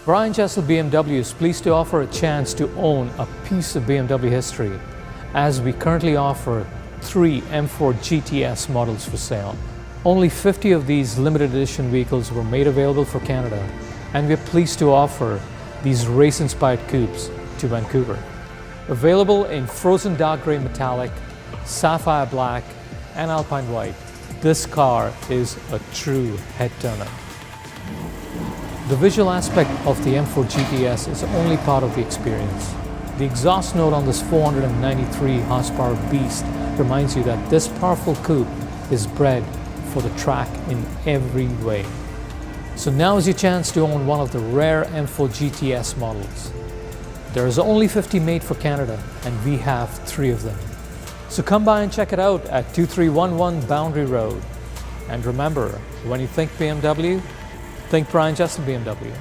Brian Jessel BMW is pleased to offer a chance to own a piece of BMW history, as we currently offer 3 M4 GTS models for sale. Only 50 of these limited edition vehicles were made available for Canada, and we're pleased to offer these race-inspired coupes to Vancouver. Available in frozen dark grey metallic, sapphire black, and alpine white, this car is a true head-turner. The visual aspect of the M4 GTS is only part of the experience. The exhaust note on this 493 horsepower beast reminds you that this powerful coupe is bred for the track in every way. So now is your chance to own one of the rare M4 GTS models. There is only 50 made for Canada, and we have 3 of them. So come by and check it out at 2311 Boundary Road. And remember, when you think BMW, think Brian Jessel BMW.